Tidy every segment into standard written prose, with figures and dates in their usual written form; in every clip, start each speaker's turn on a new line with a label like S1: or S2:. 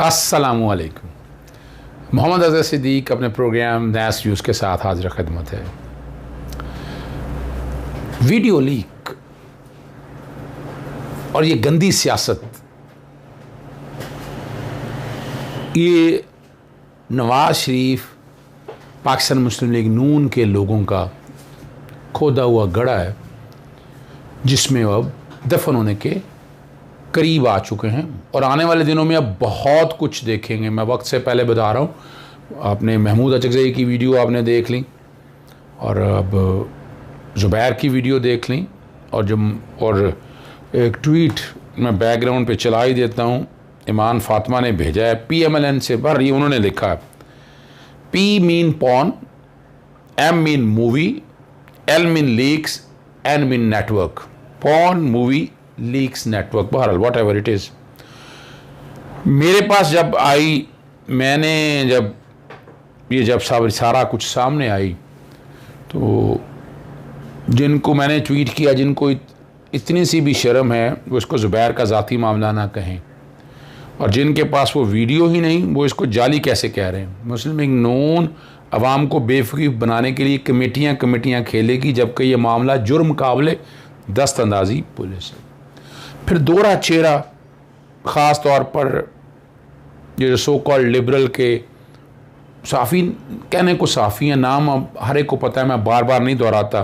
S1: अस्सलामुअलैकुम। मोहम्मद अज़हर सिद्दीक अपने programme नैस views के साथ हाजिर खिदमत है। वीडियो लीक और ये गंदी सियासत, ये नवाज शरीफ पाकिस्तान मुस्लिम लीग नून के लोगों का खोदा हुआ गड़ा है, जिसमें अब दफन होने के करीब आ चुके हैं और आने वाले दिनों में अब बहुत कुछ देखेंगे। मैं वक्त से पहले बता रहा हूँ, आपने महमूद अचकज़ई की वीडियो आपने देख ली और अब ज़ुबैर की वीडियो देख ली और एक ट्वीट मैं बैकग्राउंड पे चला ही देता हूँ। ईमान फातिमा ने भेजा है PMLN से, पर ये उन्होंने लिखा है P mean porn, M mean movie, L mean leaks, N mean network. Porn movie leaks network, बहरहाल वॉट एवर इट इज़। मेरे पास जब आई, मैंने जब सारा कुछ सामने आई, तो जिनको मैंने ट्वीट किया, जिनको इतनी सी भी शर्म है वो इसको ज़ुबैर का ज़ाती मामला ना कहें, और जिनके पास वो वीडियो ही नहीं वो इसको जाली कैसे कह रहे हैं। मुस्लिम लीग नून अवाम को बेवकूफ़ बनाने के लिए कमेटियाँ खेलेगी, जबकि ये मामला जुर्म काबिल दस्तअंदाज़ी पुलिस है। फिर दोहरा चेहरा, ख़ास तौर पर ये जो सो कॉल्ड लिबरल के साफ़ी, कहने को साफ़ी हैं, नाम अब हर एक को पता है, मैं बार बार नहीं दोहराता।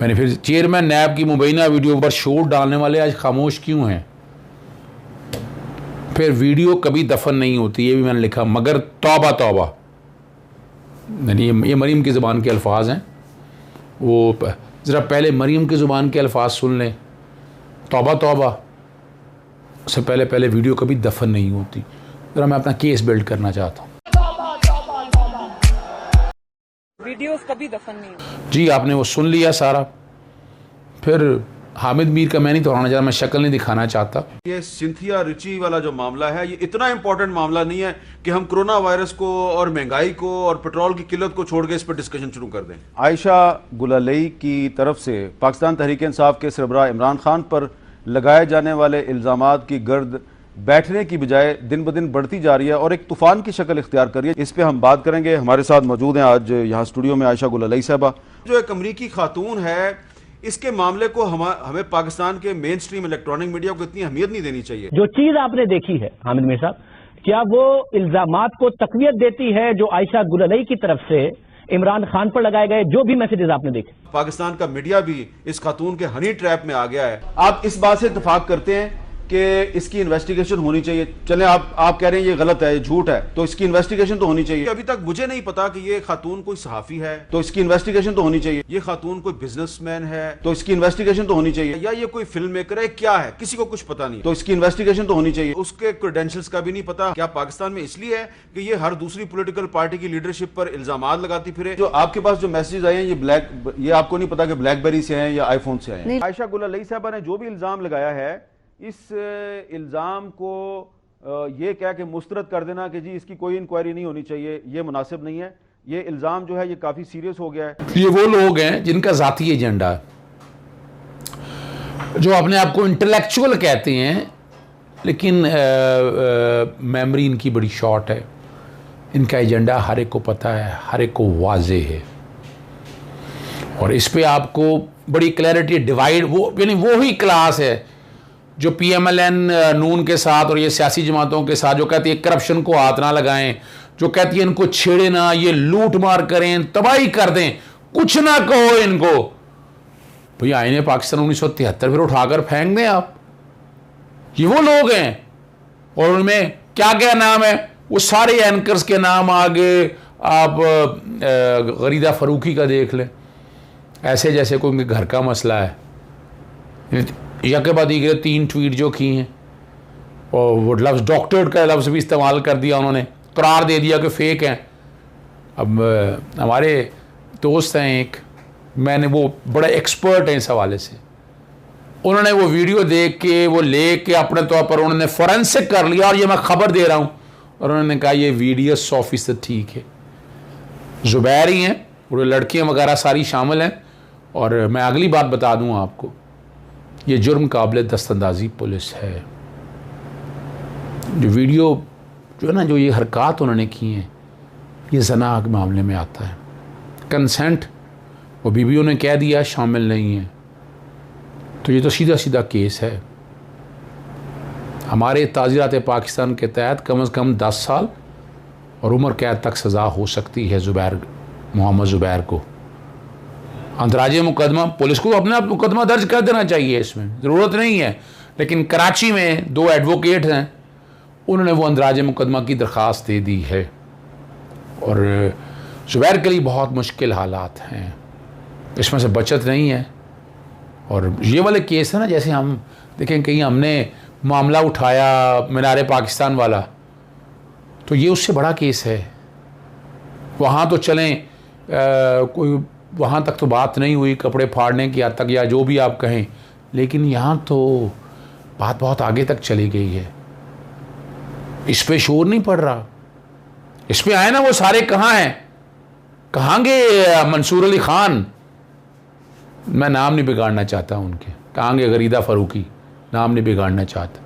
S1: मैंने फिर चेयरमैन नैब की मुबैना वीडियो पर शोर डालने वाले आज खामोश क्यों हैं। फिर वीडियो कभी दफन नहीं होती, ये भी मैंने लिखा, मगर तौबा तौबा, यानी ये मरीम की ज़ुबान के अल्फाज हैं। वो ज़रा पहले मरीम की ज़ुबान के अल्फाज सुन लें, तौबा तौबा से पहले वीडियो कभी दफन नहीं होती। ज़रा मैं अपना केस बिल्ड करना चाहता हूँ।
S2: वीडियोस कभी दफन नहीं होती।
S1: जी, आपने वो सुन लिया सारा। फिर हामिद मीर का मैं नहीं दोहराना चाहता, मैं शक्ल नहीं दिखाना चाहता।
S3: ये सिंथिया रिची वाला जो मामला है, ये इतना इंपॉर्टेंट मामला नहीं है कि हम कोरोना वायरस को और महंगाई को और पेट्रोल की किल्लत को छोड़ के इस पर डिस्कशन शुरू कर दें। आयशा गुलालई की तरफ से पाकिस्तान तहरीक इंसाफ के सरबराह इमरान खान पर लगाए जाने वाले इल्जामात की गर्द बैठने की बजाय दिन ब दिन बढ़ती जा रही है और एक तूफान की शक्ल इख्तियार कर रही है। इस पर हम बात करेंगे। हमारे साथ मौजूद हैं आज यहाँ स्टूडियो में आयशा गुलालई साहबा, जो एक अमरीकी खातून है। इसके मामले को हमें पाकिस्तान के मेन स्ट्रीम इलेक्ट्रॉनिक मीडिया को इतनी अहमियत नहीं देनी चाहिए।
S4: जो चीज आपने देखी है हामिद मीर साहब, क्या वो इल्जामात को तकवीत देती है जो आयशा गुलालई की तरफ से इमरान खान पर लगाए गए जो भी मैसेजेस आपने देखे?
S3: पाकिस्तान का मीडिया भी इस खातून के हनी ट्रैप में आ गया है। आप इस बात से इत्तेफाक करते हैं कि इसकी इन्वेस्टिगेशन होनी चाहिए। चले आप कह रहे हैं ये गलत है, ये झूठ है, तो इसकी इन्वेस्टिगेशन तो होनी चाहिए। अभी तक मुझे नहीं पता कि ये खातून कोई सहाफी है, तो इसकी इन्वेस्टिगेशन तो होनी चाहिए। ये खातून कोई बिजनेसमैन है, तो इसकी इन्वेस्टिगेशन तो होनी चाहिए। या ये कोई फिल्म मेकर है, क्या है, किसी को कुछ पता नहीं, तो इसकी इन्वेस्टिगेशन तो होनी चाहिए। उसके क्रेडेंशियल्स का भी नहीं पता। क्या पाकिस्तान में इसलिए है कि ये हर दूसरी पोलिटिकल पार्टी की लीडरशिप पर इल्जामात लगाती फिरे? जो आपके पास जो मैसेज आए हैं ये आपको नहीं पता कि ब्लैकबेरी से हैं या आईफोन से आए हैं? आयशा गुलालई साहबा ने जो भी इल्जाम लगाया है, इस इल्ज़ाम को ये कह के मुस्तरद कर देना कि जी इसकी कोई इंक्वायरी नहीं होनी चाहिए, ये मुनासिब नहीं है। ये इल्ज़ाम जो है ये काफ़ी सीरियस हो गया है।
S1: ये वो लोग हैं जिनका ज़ाती एजेंडा है, जो अपने आप को इंटेलेक्चुअल कहते हैं, लेकिन मेमोरी इनकी बड़ी शॉर्ट है। इनका एजेंडा हर एक को पता है, हर एक को वाजे है, और इस पे आपको बड़ी क्लैरिटी डिवाइड, वो यानी वो ही क्लास है जो PMLN नून के साथ और ये सियासी जमातों के साथ जो कहती है करप्शन को हाथ ना लगाएं, जो कहती है इनको छेड़े ना, ये लूट मार करें, तबाही कर दें, कुछ ना कहो इनको। भैया आईने पाकिस्तान 1973 फिर उठाकर फेंक दें आप। ये वो लोग हैं, और उनमें क्या क्या नाम है, वो सारे एंकर्स के नाम आगे आप गरीदा फरूकी का देख लें, ऐसे जैसे कोई उनके घर का मसला है। या के बाद 3 ट्वीट जो की हैं, और वो लफ्ज़ डॉक्टर्ड का लफ्ज़ भी इस्तेमाल कर दिया उन्होंने, करार दे दिया कि फेक हैं। अब हमारे दोस्त हैं एक, मैंने वो बड़ा एक्सपर्ट हैं इस हवाले से, उन्होंने वो वीडियो देख के वो ले के अपने तौर पर उन्होंने फोरेंसिक कर लिया, और ये मैं ख़बर दे रहा हूँ, और उन्होंने कहा ये वीडियो 100% ठीक है। ज़ुबैर ही हैं, वो लड़कियाँ वगैरह सारी शामिल हैं। और मैं अगली बात बता दूँ आपको, ये जुर्म काबिल दस्तअंदाज़ी पुलिस है। जो वीडियो जो है ना, जो ये हरकत उन्होंने की हैं, ये ज़ना के मामले में आता है। कंसेंट वो बीवियों ने कह दिया शामिल नहीं है, तो ये तो सीधा सीधा केस है। हमारे ताज़ीरात पाकिस्तान के तहत कम से कम 10 साल और उम्र कैद तक सज़ा हो सकती है मोहम्मद ज़ुबैर को। अंतराजे मुकदमा, पुलिस को अपने आप मुकदमा दर्ज कर देना चाहिए, इसमें ज़रूरत नहीं है। लेकिन कराची में 2 एडवोकेट हैं, उन्होंने वो अंतराजे मुकदमा की दरख्वास्त दे दी है। और ज़ुबैर के लिए बहुत मुश्किल हालात हैं, इसमें से बचत नहीं है। और ये वाले केस है ना, जैसे हम देखें कहीं हमने मामला उठाया मीनारे पाकिस्तान वाला, तो ये उससे बड़ा केस है। वहाँ तो चलें कोई वहाँ तक तो बात नहीं हुई कपड़े फाड़ने की हद तक, या जो भी आप कहें, लेकिन यहाँ तो बात बहुत आगे तक चली गई है। इस पे शोर नहीं पड़ रहा। इस पे आए ना वो सारे कहाँ हैं, कहाँगे मंसूर अली खान, मैं नाम नहीं बिगाड़ना चाहता उनके, कहाँगे गरीदा फ़ारूकी, नाम नहीं बिगाड़ना चाहता,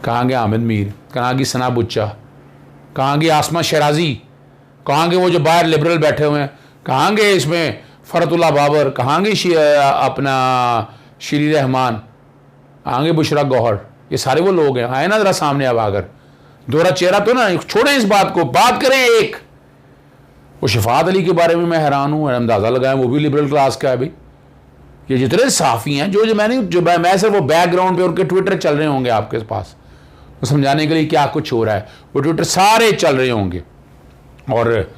S1: कहाँगे आमिद मीर, कहाँगे सना बुच्चा, कहाँगे आसमा शराजी, कहाँगे वो जो बाहर लिबरल बैठे हुए हैं, कहाँगे इसमें फ़रतुल्ला बाबर, कहाँगे अपना श्री रहमान, कहाँगे बुशरा गौहर, ये सारे वो लोग हैं। आए ना ज़रा सामने अब आकर, दोहरा चेहरा तो ना छोड़ें, इस बात को बात करें एक। वो शफात अली के बारे में मैं हैरान हूँ, अंदाज़ा लगाएं वो भी लिबरल क्लास का है भाई। ये जितने साफ़ी हैं जो मैं सिर्फ वो बैकग्राउंड पे उनके ट्विटर चल रहे होंगे आपके पास, वो समझाने के लिए क्या कुछ हो रहा है, वो ट्विटर सारे चल रहे होंगे और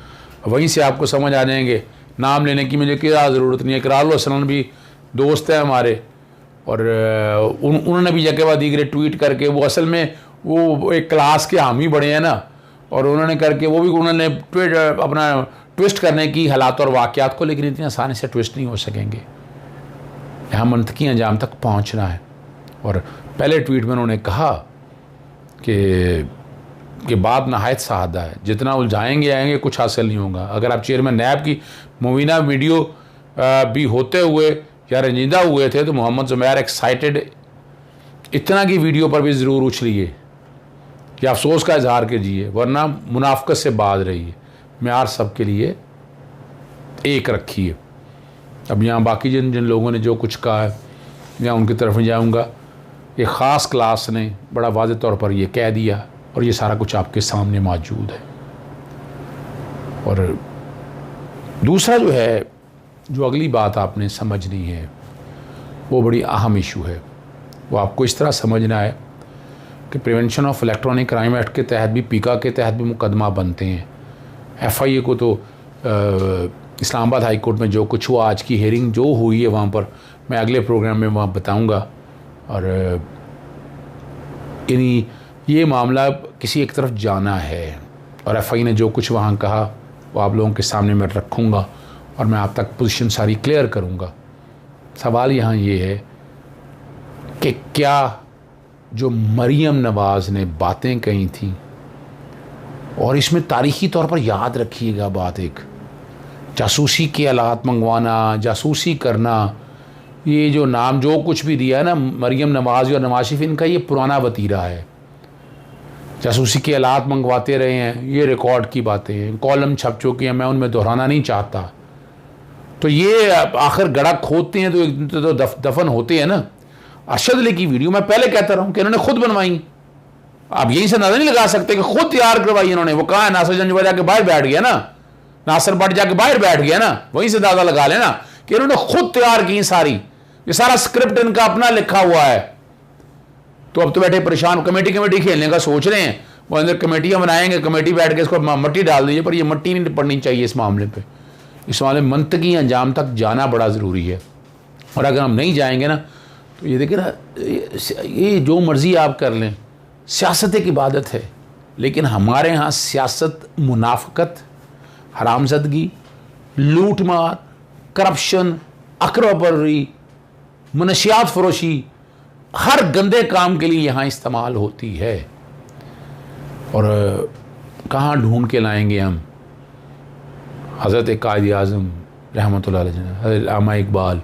S1: वहीं से आपको समझ आ जाएंगे। नाम लेने की मुझे क्या ज़रूरत नहीं है। इकरारुल हसन भी दोस्त है हमारे, और उन्होंने भी जगह दीगरे ट्वीट करके, वो असल में वो एक क्लास के हामी बड़े हैं ना, और उन्होंने करके वो भी उन्होंने अपना ट्विस्ट करने की हालात और वाक़यात को, लेकिन इतनी आसानी से ट्विस्ट नहीं हो सकेंगे। यहाँ मंतकी अंजाम तक पहुँचना है। और पहले ट्वीट में उन्होंने कहा कि बात नहायत सादा है, जितना उलझाएंगे आएंगे कुछ हासिल नहीं होगा। अगर आप चेयरमैन नैब की मुबीना वीडियो भी होते हुए या रंजीदा हुए थे तो मोहम्मद ज़ुबैर एक्साइटेड इतना की वीडियो पर भी ज़रूर उछलिए या अफसोस का इजहार कीजिए, वरना मुनाफकत से बाज रहिए। म्यार सब के लिए एक रखिए। अब यहाँ बाकी जिन लोगों ने जो कुछ कहा है, मैं उनकी तरफ जाऊँगा। एक ख़ास क्लास ने बड़ा वाज़ेह तौर पर यह कह दिया, और ये सारा कुछ आपके सामने मौजूद है। और दूसरा जो है, जो अगली बात आपने समझनी है, वो बड़ी अहम इशू है। वो आपको इस तरह समझना है कि prevention of electronic crime act के तहत भी, पीका के तहत भी मुकदमा बनते हैं। FIA को तो इस्लामाबाद हाई कोर्ट में जो कुछ हुआ, आज की हेयरिंग जो हुई है वहाँ पर, मैं अगले प्रोग्राम में वहाँ बताऊँगा। और यानी ये मामला किसी एक तरफ जाना है, और FIA ने जो कुछ वहाँ कहा वो आप लोगों के सामने मैं रखूँगा, और मैं आप तक पोजीशन सारी क्लियर करूँगा। सवाल यहाँ ये है कि क्या जो मरियम नवाज़ ने बातें कही थी, और इसमें तारीख़ी तौर पर याद रखिएगा बात, एक जासूसी के आलात मंगवाना, जासूसी करना, ये जो नाम जो कुछ भी दिया है ना, मरियम नवाज़ और नवाज शरीफ, इनका ये पुराना वतीरा है। जासूसी के आलात मंगवाते रहे हैं, ये रिकॉर्ड की बातें हैं, कॉलम छप चुके हैं, मैं उनमें दोहराना नहीं चाहता। तो ये आखिर गड़ा खोदते हैं तो दफन होते हैं ना। अरशद अली की वीडियो मैं पहले कहता रहा हूँ कि इन्होंने खुद बनवाई। आप यहीं से अंदाजा नहीं लगा सकते कि खुद तैयार करवाई इन्होंने। वो कहाँ है, नासिर जंजवा जाके बाहर बैठ गया ना, नासिर भट्ट जाके बाहर बैठ गया ना, वहीं से अंदाजा लगा लेना कि इन्होंने खुद तैयार की सारी, ये सारा स्क्रिप्ट इनका अपना लिखा हुआ है। तो अब तो बैठे परेशान, कमेटी खेलने का सोच रहे हैं, वो अंदर कमेटियां बनाएंगे, कमेटी बैठ के इसको मट्टी डाल दीजिए, पर ये मट्टी नहीं पड़नी चाहिए इस मामले पे। इस मामले में मंतकी अंजाम तक जाना बड़ा ज़रूरी है। और अगर हम नहीं जाएंगे ना, तो ये देखिए ना, ये जो मर्ज़ी आप कर लें, सियासत एक इबादत है, लेकिन हमारे यहाँ सियासत मुनाफकत, हरामज़दगी, लूट मार, करप्शन, अकरबरी, मनशियात फरोशी, हर गंदे काम के लिए यहाँ इस्तेमाल होती है। और कहाँ ढूंढ के लाएंगे हम हज़रत कायद आज़म रहमतुल्लाह अलैह, हज़रत अल्लामा इकबाल,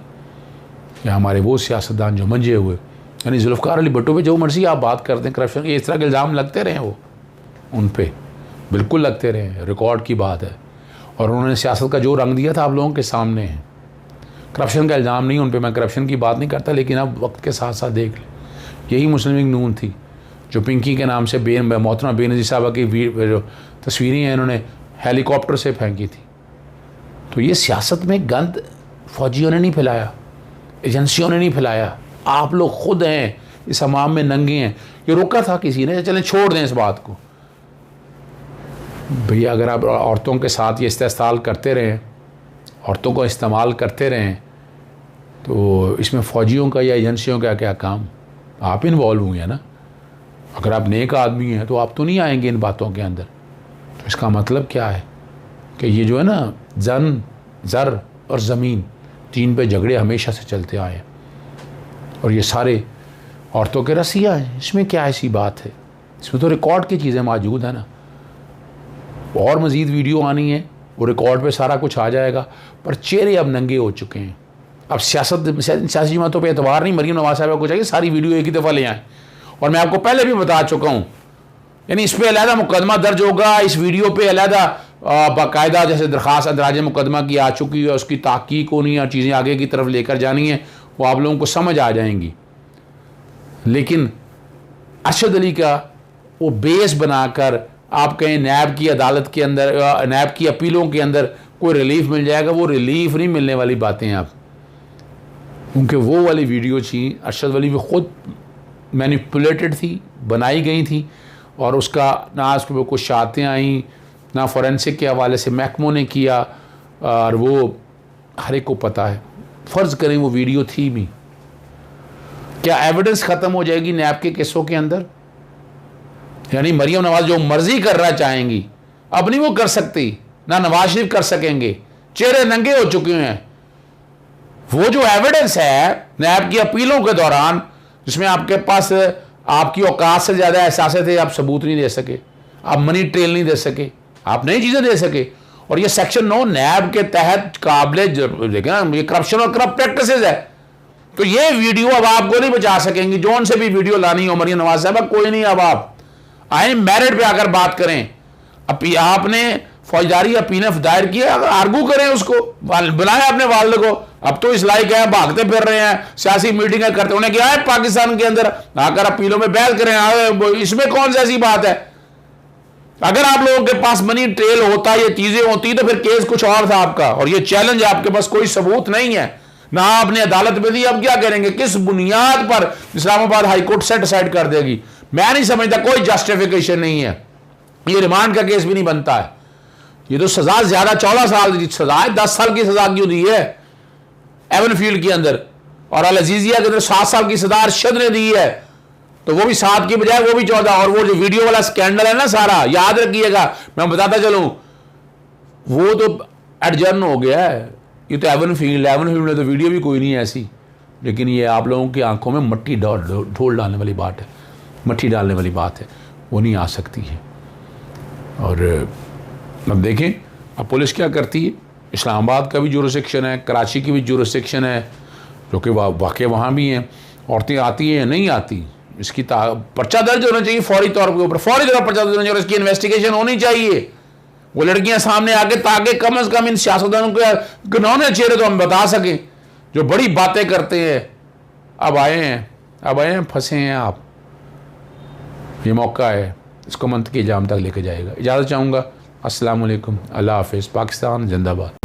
S1: या हमारे वो सियासतदान जो मंजे हुए, यानी जुल्फ़िकार अली भुट्टो पे जो मर्जी आप बात करते हैं करप्शन के, इस तरह के इल्ज़ाम लगते रहे वो उन पे, बिल्कुल लगते रहे, रिकॉर्ड की बात है। और उन्होंने सियासत का जो रंग दिया था आप लोगों के सामने है। करप्शन का इल्ज़ाम नहीं उन पे, मैं करप्शन की बात नहीं करता, लेकिन अब वक्त के साथ साथ देख लें, यही मुस्लिम लीग नून थी जो पिंकी के नाम से मोहतरमा बेनज़ीर साहबा की जो तस्वीरें हैं इन्होंने हेलीकॉप्टर से फेंकी थी। तो ये सियासत में गंद फौजियों ने नहीं फैलाया, एजेंसियों ने नहीं फैलाया, आप लोग खुद हैं इस अवाम में नंगे हैं। ये रोका था किसी ने, चलें छोड़ दें इस बात को। भैया अगर आप औरतों के साथ ये इस्तेमाल करते रहें, औरतों को इस्तेमाल करते रहें, तो इसमें फ़ौजियों का या एजेंसियों का क्या काम? आप इन्वॉल्व हुए हैं ना। अगर आप नेक आदमी हैं तो आप तो नहीं आएंगे इन बातों के अंदर। तो इसका मतलब क्या है कि ये जो है ना जन ज़र और ज़मीन, तीन पे झगड़े हमेशा से चलते आए हैं, और ये सारे औरतों के रसिया हैं। इसमें क्या ऐसी बात है? इसमें तो रिकॉर्ड की चीज़ें मौजूद है ना, और मज़ीद वीडियो आनी है, वो रिकॉर्ड पे सारा कुछ आ जाएगा। पर चेहरे अब नंगे हो चुके हैं। अब सियासी जमातों पे एतबार नहीं, मरीम नवाज़ साहब को चाहिए सारी वीडियो एक ही दफ़ा ले आएँ। और मैं आपको पहले भी बता चुका हूँ, यानी इस पर अलहदा मुकदमा दर्ज होगा, इस वीडियो पे अलहदा बाकायदा जैसे दरख्वास्त अंदराज मुकदमा की आ चुकी है, उसकी तहकीक होनी है, चीज़ें आगे की तरफ लेकर जानी है, वो आप लोगों को समझ आ जाएंगी। लेकिन अरशद अली का वो बेस बनाकर आप कहें नैब की अदालत के अंदर, नैब की अपीलों के अंदर कोई रिलीफ मिल जाएगा, वो रिलीफ नहीं मिलने वाली बातें हैं आप। क्योंकि वो वाली वीडियो थी अरशद अली भी खुद मैनिपुलेटेड थी, बनाई गई थी, और उसका ना उसके ऊपर कुछ शातें आई, ना फोरेंसिक के हवाले से महकमों ने किया, और वो हर एक को पता है। फ़र्ज़ करें वो वीडियो थी भी, क्या एविडेंस ख़त्म हो जाएगी नैब के केसों के अंदर? यानी मरीम नवाज़ जो मर्जी करना चाहेंगी, अब नहीं वो कर सकती, ना नवाज शरीफ कर सकेंगे, चेहरे नंगे हो चुके हैं। वो जो एविडेंस है नैब की अपीलों के दौरान, जिसमें आपके पास आपकी औकात से ज़्यादा एहसास थे, आप सबूत नहीं दे सके, आप मनी ट्रेल नहीं दे सके, आप नई चीज़ें दे सके। और ये सेक्शन 9 नैब के तहत काबिल देखें ना, ये करप्शन और करप्ट प्रैक्टिसेस है। तो ये वीडियो अब आपको नहीं बचा सकेंगी, जो उनसे भी वीडियो लानी हो मरीम नवाज साहब, कोई नहीं, अब आप आए मेरिट पे आकर बात करें। आपने फौजदारी अपीलें दायर की, आर्गू करें, उसको बनाए अपने वालिद को। अब तो इस लायक है, भागते फिर रहे हैं, सियासी मीटिंगें करते, उन्हें क्या है पाकिस्तान के अंदर आकर अपीलों में बहस करें, इसमें कौन सी ऐसी बात है? अगर आप लोगों के पास मनी ट्रेल होता, ये चीजें होती, तो फिर केस कुछ और था आपका। और ये चैलेंज है, आपके पास कोई सबूत नहीं है, ना आपने अदालत में दी, अब क्या करेंगे? किस बुनियाद पर इस्लामाबाद हाईकोर्ट से डिसाइड कर देगी? मैं नहीं समझता, कोई जस्टिफिकेशन नहीं है। ये रिमांड का केस भी नहीं बनता है। ये तो सजा ज्यादा 14 साल की सजा है, 10 साल की सजा क्यों दी है एवनफील्ड के अंदर, और अल अजीजिया के अंदर 7 साल की सजा अरशद ने दी है, तो वो भी 7 की बजाय वो भी 14। और वो जो वीडियो वाला स्कैंडल है ना सारा, याद रखिएगा, मैं बताता चलूं, वो तो एडजर्न हो गया है। ये तो एवनफील्ड में तो वीडियो भी कोई नहीं है ऐसी। लेकिन ये आप लोगों की आंखों में मट्टी ढोल डालने वाली बात है, मट्टी डालने वाली बात है, वो नहीं आ सकती है। और अब देखें अब पुलिस क्या करती है। इस्लामाबाद का भी जुरिस्डिक्शन है, कराची की भी जुरिस्डिक्शन है, जो कि वाक़ई वहाँ भी हैं। औरतें आती हैं या नहीं आती, इसकी पर्चा दर्ज होना चाहिए फौरी तौर के ऊपर, फौरी तौर पर पर्चा दर्ज होना चाहिए, इसकी इन्वेस्टिगेशन होनी चाहिए। वो लड़कियां सामने आके, ताकि कम से कम इन सियासतदानों के घिनौने चेहरे तो हम बता सकें, जो बड़ी बातें करते हैं। अब आए हैं, फंसे हैं आप, ये मौका है, इसको मंतकी इल्जाम तक लेके जाएगा। इजाज़त चाहूँगा। अस्सलाम वालेकुम, अल्लाह हाफ़िज़, पाकिस्तान जिंदाबाद।